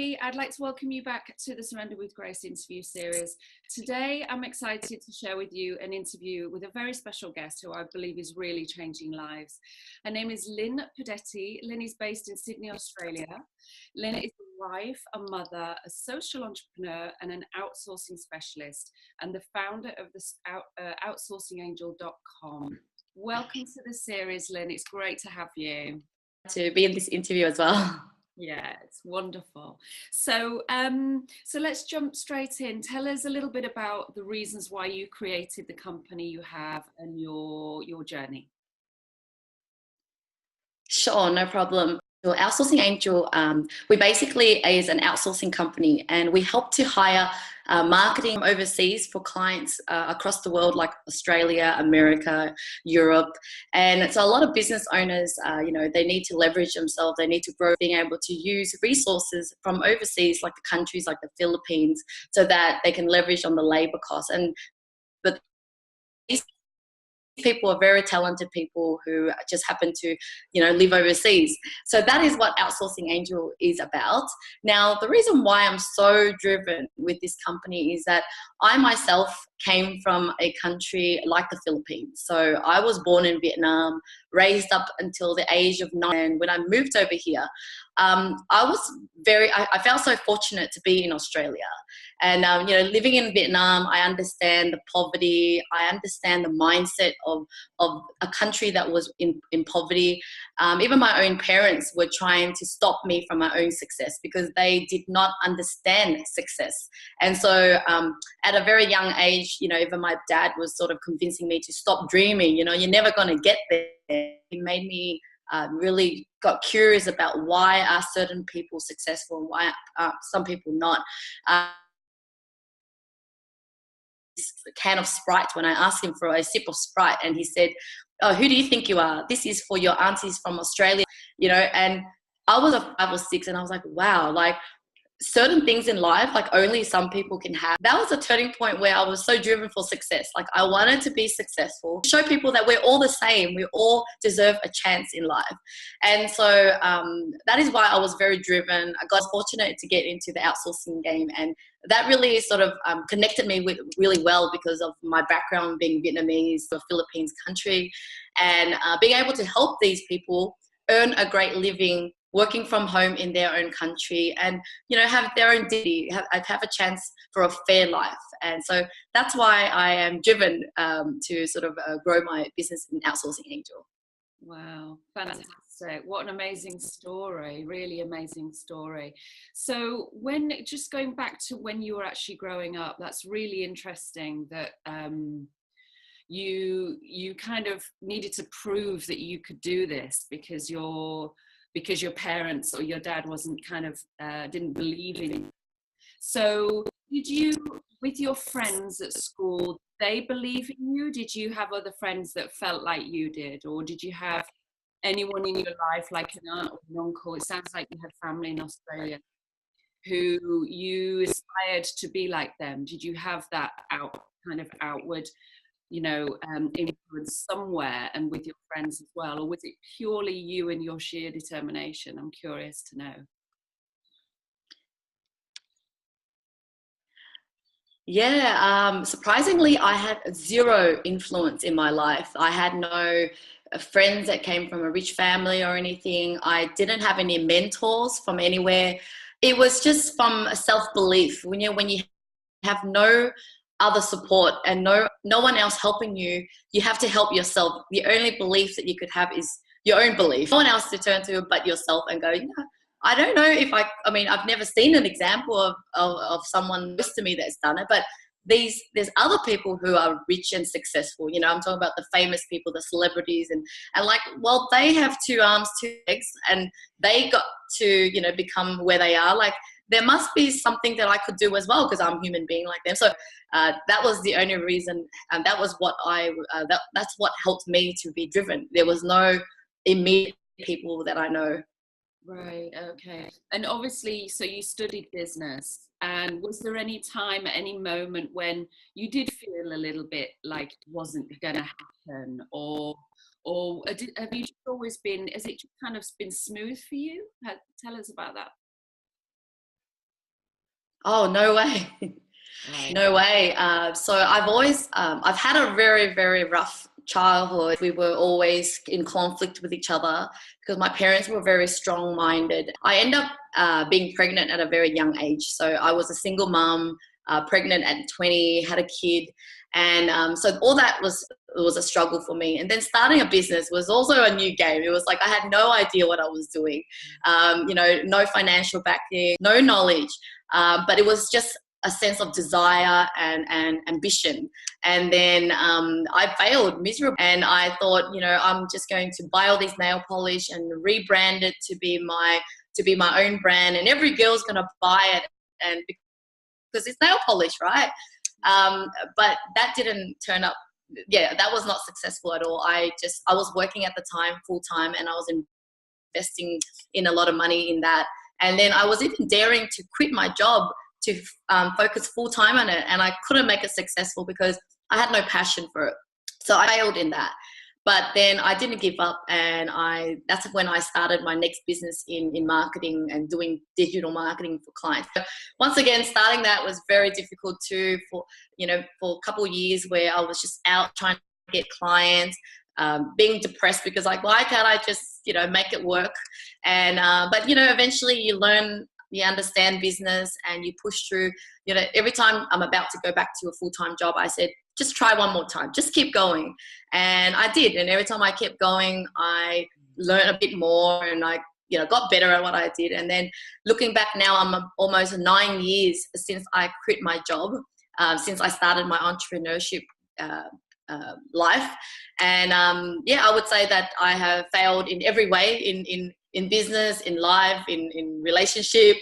everybody. I'd like to welcome you back to the Surrender with Grace interview series. Today, I'm excited to share with you an interview with a very special guest who I believe is really changing lives. Her name is LinhPod. Lynn is based in Sydney, Australia. Lynn is a wife, a mother, a social entrepreneur, and an outsourcing specialist, and the founder of the OutsourcingAngel.com. Welcome to the series, Lynn. It's great to have you. To be in this interview as well. Yeah, it's wonderful. So let's jump straight in. Tell us a little bit about the reasons why you created the company you have and your journey. Sure, no problem. So Outsourcing Angel, we basically is an outsourcing company, and we help to hire marketing from overseas for clients across the world, like Australia, America, Europe. And so a lot of business owners, they need to leverage themselves. They need to grow, being able to use resources from overseas, like the countries like the Philippines, so that they can leverage on the labor costs. But these people are very talented people who just happen to live overseas. So that is what Outsourcing Angel is about. Now, the reason why I'm so driven with this company is that I myself came from a country like the Philippines. So I was born in Vietnam, raised up until the age of 9. And when I moved over here, I felt so fortunate to be in Australia. And, living in Vietnam, I understand the poverty. I understand the mindset of a country that was in poverty. Even my own parents were trying to stop me from my own success because they did not understand success. And so at a very young age, even my dad was sort of convincing me to stop dreaming. You're never going to get there. It made me really got curious about why are certain people successful and why are some people not. A can of Sprite when I asked him for a sip of Sprite, and he said, "Oh, who do you think you are? This is for your aunties from Australia," and I was a 5 or 6, and I was like, wow, like certain things in life, like only some people can have. That was a turning point where I was so driven for success. Like I wanted to be successful, show people that we're all the same. We all deserve a chance in life. And so that is why I was very driven. I got fortunate to get into the outsourcing game, and that really sort of connected me with really well because of my background being Vietnamese, a Philippines country, and being able to help these people earn a great living working from home in their own country and, have their own dignity, have a chance for a fair life. And so that's why I am driven to sort of grow my business in Outsourcing Angel. Wow, fantastic. What an amazing story, really amazing story. So just going back to when you were actually growing up, that's really interesting that you kind of needed to prove that you could do this because your parents or your dad wasn't didn't believe in you. So did you, with your friends at school, they believe in you? Did you have other friends that felt like you did? Or did you have anyone in your life, like an aunt or an uncle? It sounds like you had family in Australia who you aspired to be like them. Did you have that outward influence somewhere and with your friends as well, or was it purely you and your sheer determination? I'm curious to know. Yeah, surprisingly, I had zero influence in my life. I had no friends that came from a rich family or anything. I didn't have any mentors from anywhere. It was just from self-belief. When you have no other support and no one else helping you, you have to help yourself. The only belief that you could have is your own belief. No one else to turn to but yourself and go, I don't know if I've never seen an example of someone close to me that's done it, but there's other people who are rich and successful. I'm talking about the famous people, the celebrities, and they have 2 arms, 2 legs, and they got to, become where they are. Like, there must be something that I could do as well because I'm a human being like them. So that was the only reason, and that was what that's what helped me to be driven. There was no immediate people that I know. Right, okay. And obviously, so you studied business, and was there any time at any moment when you did feel a little bit like it wasn't going to happen, or have you just always been, has it just kind of been smooth for you? Tell us about that. Oh, no way. Right. No way. So I've always, I've had a very, very rough childhood. We were always in conflict with each other because my parents were very strong-minded. I ended up being pregnant at a very young age. So I was a single mom, pregnant at 20, had a kid. And so all that was a struggle for me. And then starting a business was also a new game. It was like I had no idea what I was doing, no financial backing, no knowledge. But it was just a sense of desire and ambition. And then I failed miserably. And I thought, I'm just going to buy all these nail polish and rebrand it to be my own brand. And every girl's going to buy it, and because it's nail polish, right? But that didn't turn up. Yeah, that was not successful at all. I was working at the time full time, and I was investing in a lot of money in that. And then I was even daring to quit my job to focus full time on it. And I couldn't make it successful because I had no passion for it. So I failed in that. But then I didn't give up, and that's when I started my next business in marketing and doing digital marketing for clients. So once again, starting that was very difficult too for a couple of years where I was just out trying to get clients, being depressed because like, why can't I just make it work? And but eventually you learn, you understand business, and you push through. Every time I'm about to go back to a full-time job, I said, just try one more time, just keep going. And I did. And every time I kept going, I learned a bit more, and I got better at what I did. And then looking back now, I'm almost 9 years since I quit my job, since I started my entrepreneurship life. And I would say that I have failed in every way, in business, in life, in relationship,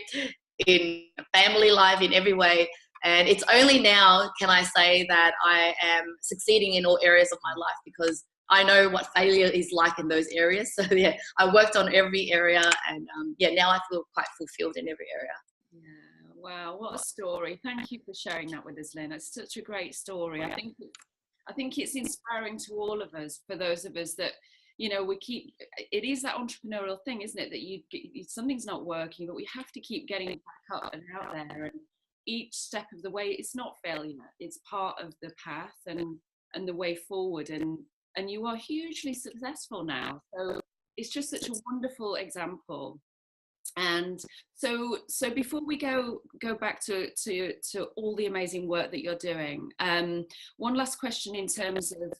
in family life, in every way. And it's only now can I say that I am succeeding in all areas of my life, because I know what failure is like in those areas. So yeah, I worked on every area, and now I feel quite fulfilled in every area. Yeah, wow, what a story. Thank you for sharing that with us, Lynn. It's such a great story. I think it's inspiring to all of us, for those of us that, it is that entrepreneurial thing, isn't it? That something's not working, but we have to keep getting back up and out there. And each step of the way, it's not failure. It's part of the path and the way forward. And you are hugely successful now. So it's just such a wonderful example. And so before we go back to all the amazing work that you're doing, one last question in terms of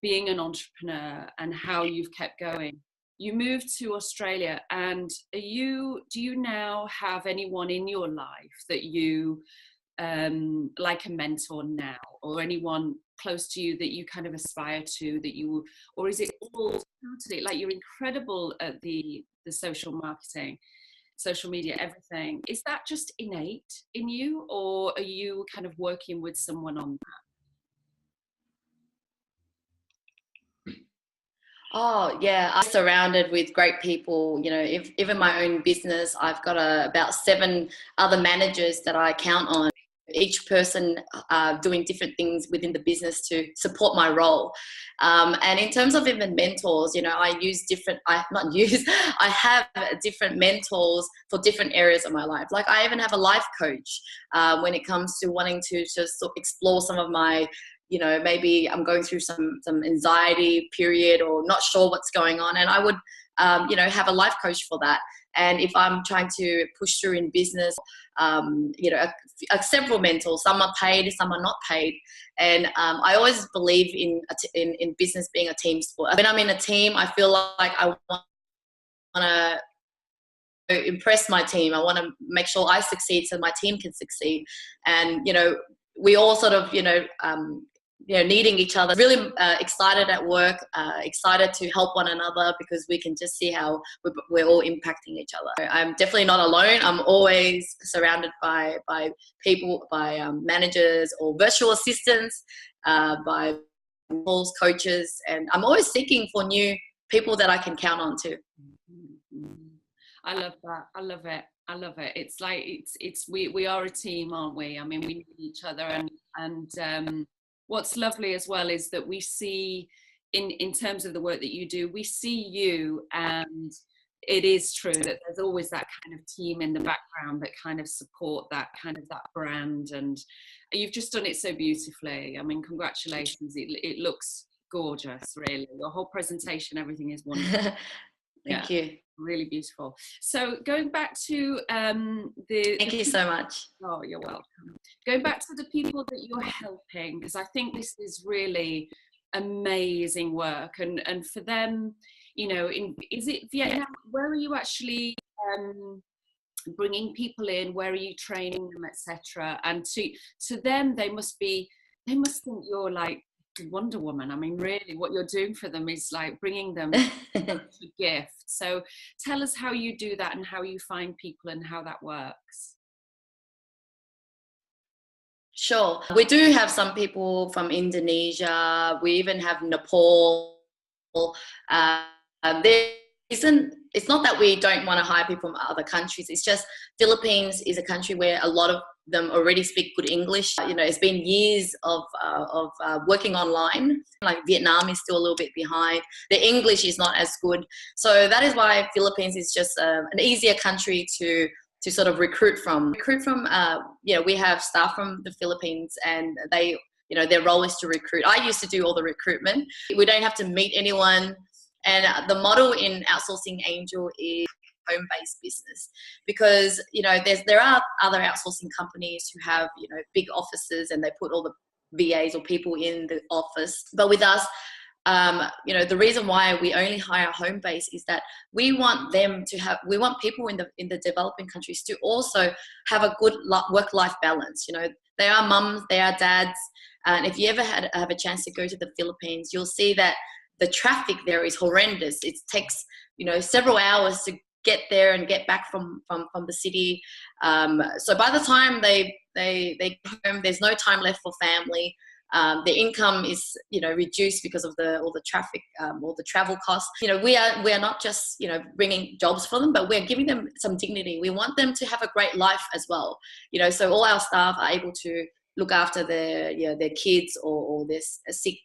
being an entrepreneur and how you've kept going. You moved to Australia, and do you now have anyone in your life that you like a mentor now, or anyone close to you that you kind of aspire to, or is it all totally like you're incredible at the social marketing, social media, everything? Is that just innate in you, or are you kind of working with someone on that? Oh yeah, I'm surrounded with great people. If even my own business, I've got about 7 other managers that I count on. Each person doing different things within the business to support my role. And in terms of even mentors, I use different. I have different mentors for different areas of my life. Like I even have a life coach when it comes to wanting to just explore some of my. Maybe I'm going through some anxiety period or not sure what's going on. And I would, have a life coach for that. And if I'm trying to push through in business, several mentors, some are paid, some are not paid. And I always believe in business being a team sport. When I'm in a team, I feel like I want to impress my team. I want to make sure I succeed so my team can succeed. And, we all sort of, needing each other, really excited at work, excited to help one another, because we can just see how we're all impacting each other. I'm definitely not alone. I'm always surrounded by people, by managers or virtual assistants, by coaches, and I'm always seeking for new people that I can count on too. I love that. I love it. I love it. It's like we are a team, aren't we? I mean, we need each other, and what's lovely as well is that we see in terms of the work that you do, we see you, and it is true that there's always that kind of team in the background that kind of support that kind of that brand, and you've just done it so beautifully. I mean, congratulations. It looks gorgeous, really. Your whole presentation, everything is wonderful. Thank you. Really beautiful. So going back to Thank you so much. Oh, you're welcome. Going back to the people that you're helping, because I think this is really amazing work, and for them, you know, is it Vietnam? Where are you actually bringing people in? Where are you training them, etc.? And to them, they must think you're like Wonder Woman. I mean, really, what you're doing for them is like bringing them a gift. So tell us how you do that and how you find people and how that works. Sure. We do have some people from Indonesia. We even have Nepal. It's not that we don't want to hire people from other countries. It's just Philippines is a country where a lot of them already speak good English. You know, it's been years of working online. Like Vietnam is still a little bit behind. The English is not as good. So that is why Philippines is just an easier country to sort of recruit from. We have staff from the Philippines, and they, you know, their role is to recruit. I used to do all the recruitment. We don't have to meet anyone. And the model in Outsourcing Angel is home-based business, because, you know, there are other outsourcing companies who have, you know, big offices and they put all the VAs or people in the office. But with us, you know, the reason why we only hire home-based is that we want people in the developing countries to also have a good work-life balance. You know, they are mums, they are dads, and if you ever have a chance to go to the Philippines, you'll see that the traffic there is horrendous. It takes, you know, several hours to get there and get back from the city. So by the time they come home, there's no time left for family. Their income is, you know, reduced because of all the traffic, all the travel costs. You know, we are not just, you know, bringing jobs for them, but we're giving them some dignity. We want them to have a great life as well. You know, so all our staff are able to look after their kids or their sick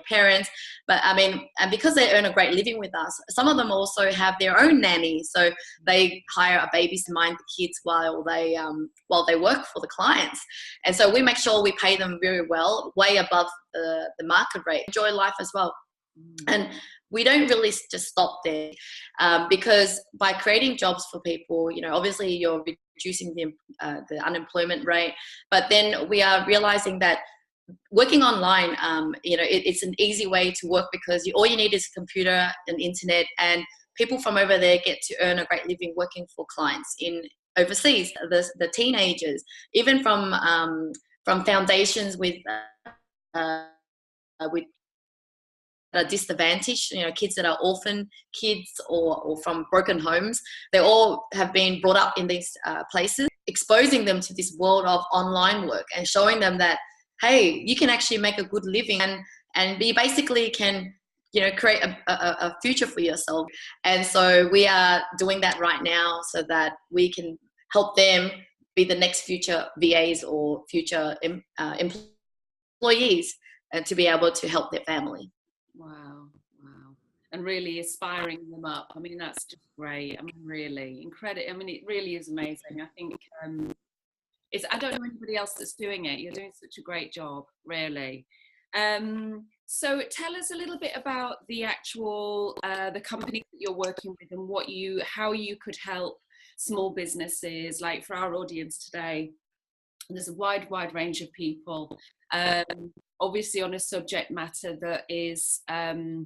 parents. But I mean, and because they earn a great living with us, some of them also have their own nannies. So they hire a baby to mind the kids while they work for the clients. And so we make sure we pay them very well, way above the market rate. Enjoy life as well. And we don't really just stop there, because by creating jobs for people, you know, obviously you're reducing the unemployment rate, but then we are realizing that working online, you know, it's an easy way to work, because all you need is a computer and internet, and people from over there get to earn a great living working for clients in overseas. The teenagers, even from foundations with are disadvantaged, you know, kids that are orphan kids or from broken homes, they all have been brought up in these places, exposing them to this world of online work and showing them that, hey, you can actually make a good living and you basically can, you know, create a future for yourself. And so we are doing that right now so that we can help them be the next future VAs or future employees, and to be able to help their family. Wow. And really aspiring them up. I mean, that's just great. I mean, really incredible. I mean, it really is amazing. I think I don't know anybody else that's doing it. You're doing such a great job, really. So tell us a little bit about the actual the company that you're working with, and how you could help small businesses. Like for our audience today, there's a wide range of people. Obviously on a subject matter that is my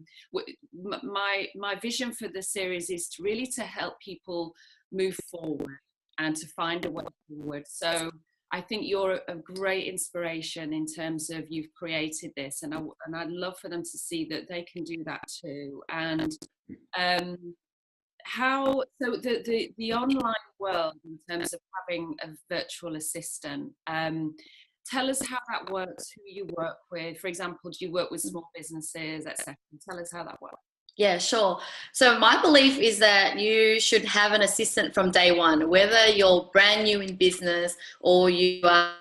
vision for the series is to help people move forward and to find a way forward. So I think you're a great inspiration in terms of you've created this, and I'd love for them to see that they can do that too. And so the online world in terms of having a virtual assistant, tell us how that works, who you work with. For example, do you work with small businesses, etc.? Tell us how that works. Yeah, sure. So my belief is that you should have an assistant from day one, whether you're brand new in business or you are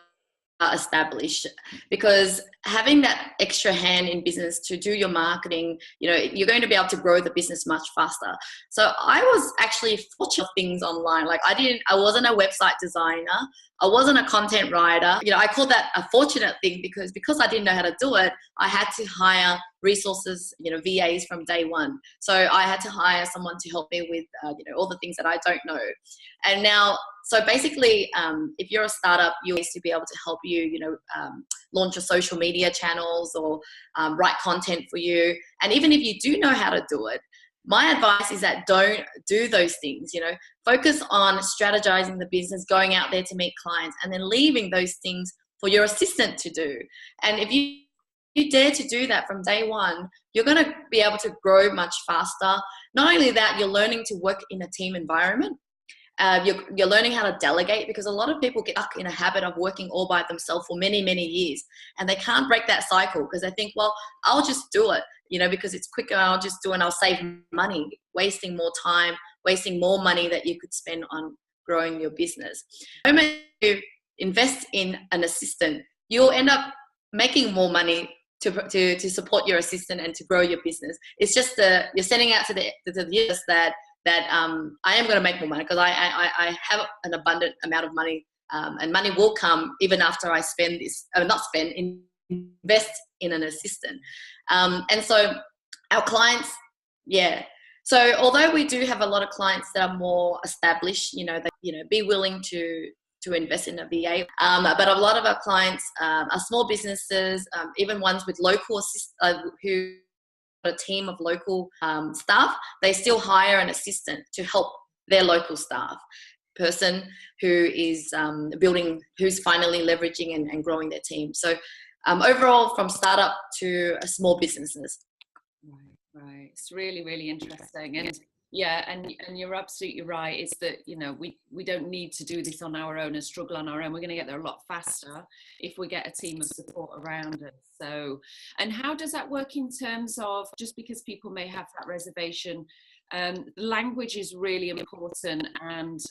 established, because having that extra hand in business to do your marketing, you're going to be able to grow the business much faster. So I was actually fortunate things online. Like I wasn't a website designer. I wasn't a content writer. I call that a fortunate thing because I didn't know how to do it. I had to hire resources, VAs from day one. So I had to hire someone to help me with, all the things that I don't know. And now, so basically, if you're a startup, you used to be able to help you, launch your social media channels or write content for you. And even if you do know how to do it, my advice is that don't do those things. Focus on strategizing the business, going out there to meet clients, and then leaving those things for your assistant to do. And if you dare to do that from day one, you're going to be able to grow much faster. Not only that, you're learning to work in a team environment. You're learning how to delegate, because a lot of people get stuck in a habit of working all by themselves for many, many years, and they can't break that cycle because they think, well, I'll just do it, because it's quicker. I'll just do it and I'll save money, wasting more time, wasting more money that you could spend on growing your business. The moment you invest in an assistant, you'll end up making more money to support your assistant and to grow your business. It's just you're sending out to the universe that I am going to make more money, because I have an abundant amount of money, and money will come even after I invest in an assistant. And so our clients, yeah. So although we do have a lot of clients that are more established, they be willing to invest in a VA. But a lot of our clients are small businesses, even ones with local who a team of local staff. They still hire an assistant to help their local staff person who is who's finally leveraging and growing their team. So overall, from startup to small businesses. Right. It's really, really interesting. And yeah, and you're absolutely right. It's that, we don't need to do this on our own and struggle on our own. We're going to get there a lot faster if we get a team of support around us. So, and how does that work in terms of, just because people may have that reservation, language is really important, and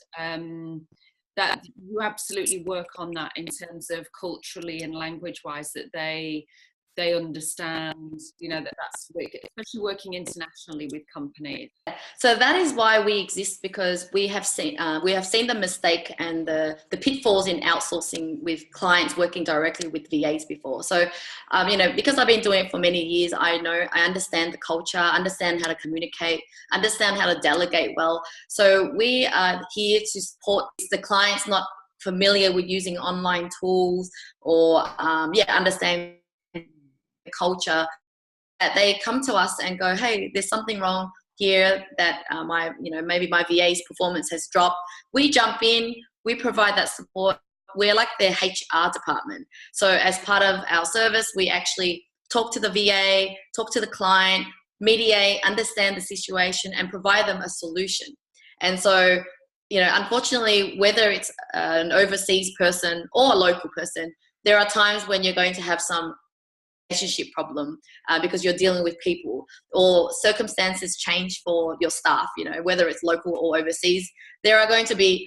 that you absolutely work on that in terms of culturally and language wise, that they understand, that's, especially working internationally with companies. So that is why we exist, because we have seen the mistake and the pitfalls in outsourcing with clients working directly with VAs before. So, because I've been doing it for many years, I understand the culture, understand how to communicate, understand how to delegate well. So we are here to support the clients not familiar with using online tools or, understand culture, that they come to us and go, hey, there's something wrong here, that maybe my VA's performance has dropped. We jump in, we provide that support. We're like their HR department. So as part of our service, we actually talk to the VA, talk to the client, mediate, understand the situation, and provide them a solution. And so, unfortunately, whether it's an overseas person or a local person, there are times when you're going to have some relationship problem because you're dealing with people, or circumstances change for your staff, whether it's local or overseas. There are going to be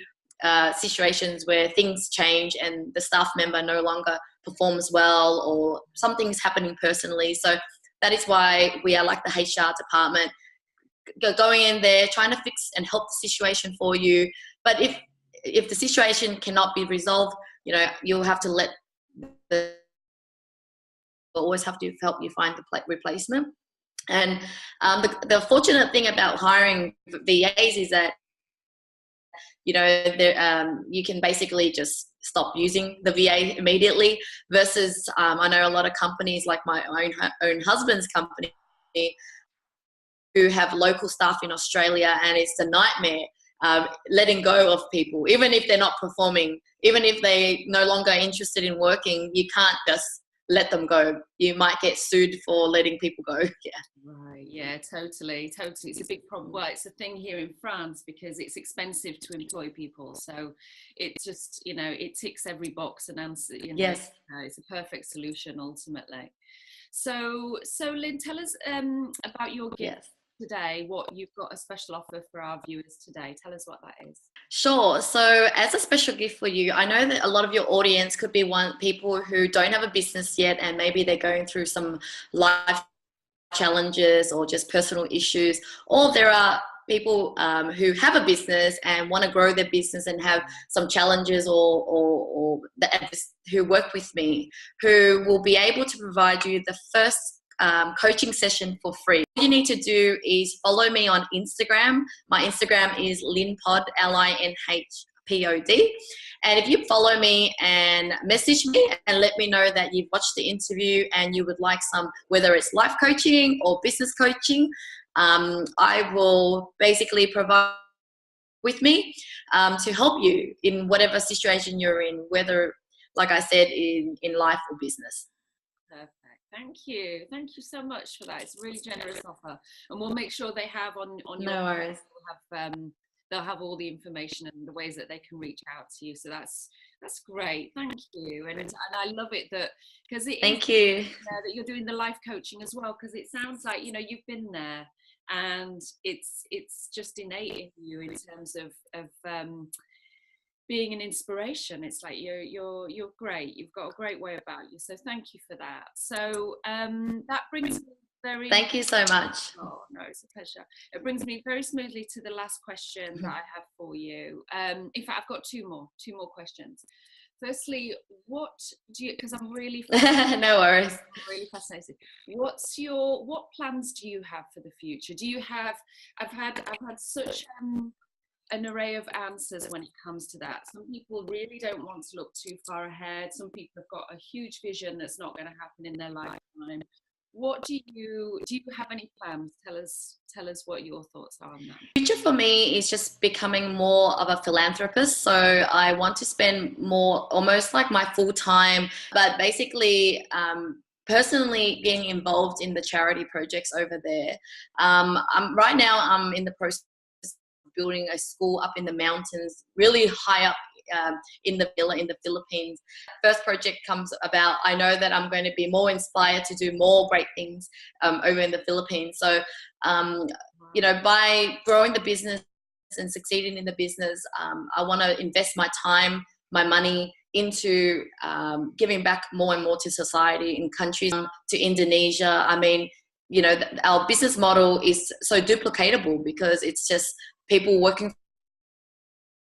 situations where things change and the staff member no longer performs well, or something's happening personally. So that is why we are like the HR department, going in there, trying to fix and help the situation for you. But if the situation cannot be resolved, you'll have to let always have to help you find the replacement. And the fortunate thing about hiring VAs is that you can basically just stop using the VA immediately, versus I know a lot of companies like my own husband's company who have local staff in Australia, and it's a nightmare letting go of people, even if they're not performing, even if they're no longer interested in working. You can't just let them go. You might get sued for letting people go. Yeah. Right. Yeah, totally. It's a big problem. Well, it's a thing here in France because it's expensive to employ people. So it just, it ticks every box and answers, Yes. It's a perfect solution ultimately. So Lynn, tell us about your gift. Yes. today, what you've got a special offer for our viewers today. Tell us what that is. Sure. So as a special gift for you, I know that a lot of your audience could be people who don't have a business yet, and maybe they're going through some life challenges or just personal issues, or there are people who have a business and want to grow their business and have some challenges, or who work with me, who will be able to provide you the first coaching session for free. All you need to do is follow me on Instagram. My Instagram is LinhPod, LinHPod. And if you follow me and message me and let me know that you've watched the interview and you would like some, whether it's life coaching or business coaching, I will basically provide with me to help you in whatever situation you're in, whether, like I said, in life or business. Perfect. Thank you. Thank you so much for that. It's a really generous offer. And we'll make sure they have on your No worries. They'll have all the information and the ways that they can reach out to you. So that's great. Thank you. And I love it that, because it Thank you. that you're doing the life coaching as well, because it sounds like, you know, you've been there, and it's just innate in you in terms of being an inspiration. It's like you're great. You've got a great way about you. So thank you for that. So that brings me Thank you so much. Oh no, it's a pleasure. It brings me very smoothly to the last question that I have for you. In fact, I've got two more questions. Firstly, what do you, because I'm really no worries. I'm really fascinated. What plans do you have for the future? Do you have, I've had such an array of answers when it comes to that. Some people really don't want to look too far ahead. Some people have got a huge vision that's not going to happen in their lifetime. What do you have any plans? Tell us what your thoughts are on that. Future for me is just becoming more of a philanthropist. So I want to spend more, almost like my full time, but basically personally being involved in the charity projects over there. Right now I'm in the process of building a school up in the mountains, really high up in the villa in the Philippines. First project comes about, I know that I'm going to be more inspired to do more great things over in the Philippines. So, you know, by growing the business and succeeding in the business, I want to invest my time, my money into giving back more and more to society in countries, to Indonesia. I mean, you know, our business model is so duplicatable because it's just people working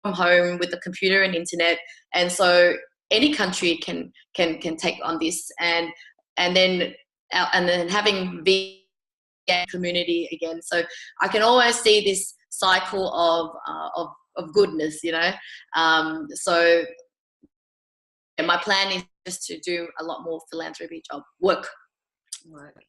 from home with the computer and internet, and so any country can take on this, and then having the community again. So I can always see this cycle of goodness, you know. So my plan is just to do a lot more philanthropy work.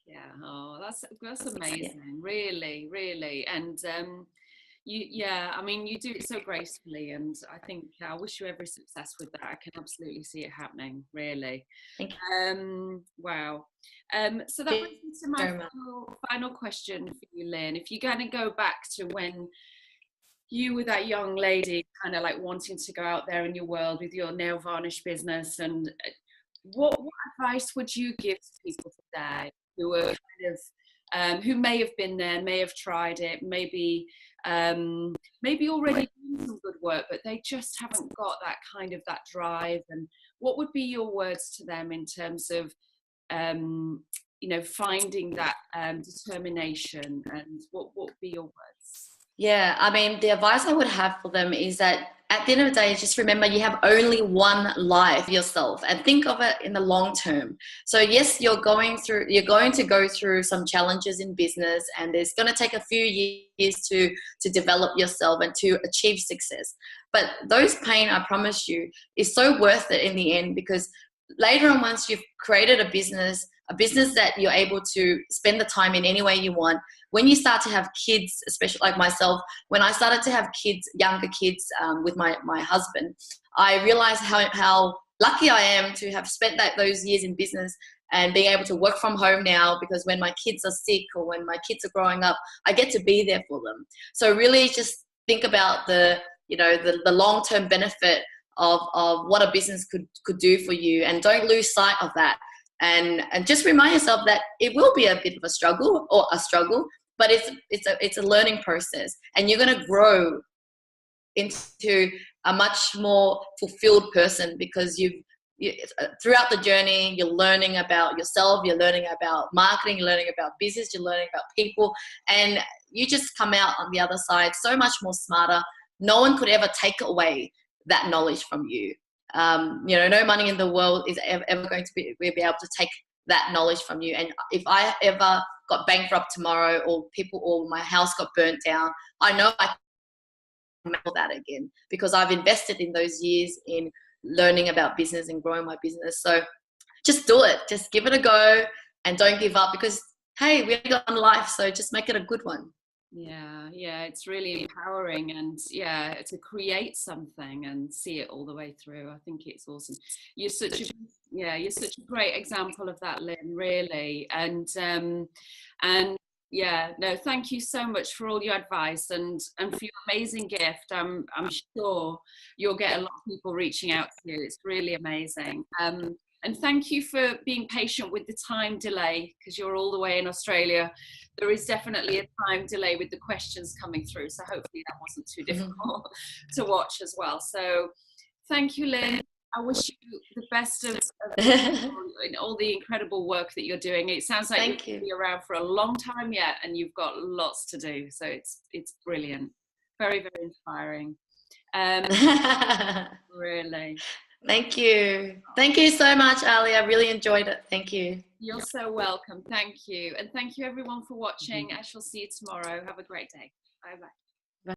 Yeah. Oh, that's amazing. Yeah. Really. And I mean, you do it so gracefully, and I think I wish you every success with that. I can absolutely see it happening, really. Thank you. Wow. So that brings me to my final question for you, Lynn. If you're going to go back to when you were that young lady, kind of like wanting to go out there in your world with your nail varnish business, and what advice would you give to people today who are kind of who may have been there, may have tried it, maybe already doing some good work, but they just haven't got that drive? And what would be your words to them in terms of you know, finding that determination, and what would be your words? Yeah, I mean, the advice I would have for them is that at the end of the day, just remember you have only one life yourself, and think of it in the long term. So yes, you're going to go through some challenges in business, and it's going to take a few years to develop yourself and to achieve success. But those pain, I promise you, is so worth it in the end, because later on, once you've created a business that you're able to spend the time in any way you want, when you start to have kids, especially like myself, when I started to have kids, younger kids, with my husband, I realized how lucky I am to have spent those years in business and being able to work from home now, because when my kids are sick or when my kids are growing up, I get to be there for them. So really just think about the long-term benefit of what a business could do for you, and don't lose sight of that. And just remind yourself that it will be a bit of a struggle, but it's a learning process, and you're going to grow into a much more fulfilled person, because throughout the journey, you're learning about yourself, you're learning about marketing, you're learning about business, you're learning about people, and you just come out on the other side so much more smarter. No one could ever take away that knowledge from you. No money in the world is ever going to be able to take that knowledge from you. And if I ever got bankrupt tomorrow, or my house got burnt down, I know I can make that again, because I've invested in those years in learning about business and growing my business. So just do it. Just give it a go and don't give up, because, hey, we only got one life, so just make it a good one. Yeah, it's really empowering, and to create something and see it all the way through. I think it's awesome. You're such a great example of that, Lynn, really. And thank you so much for all your advice and for your amazing gift. I'm sure you'll get a lot of people reaching out to you. It's really amazing. And thank you for being patient with the time delay, because you're all the way in Australia. There is definitely a time delay with the questions coming through. So hopefully that wasn't too difficult to watch as well. So thank you, Lynn. I wish you the best of in all the incredible work that you're doing. It sounds like you're going to be around for a long time yet, and you've got lots to do. So it's brilliant. Very, very inspiring. Really. Thank you. Thank you so much, Ali. I really enjoyed it. Thank you. You're so welcome. Thank you. And thank you everyone for watching. I shall see you tomorrow. Have a great day. Bye-bye.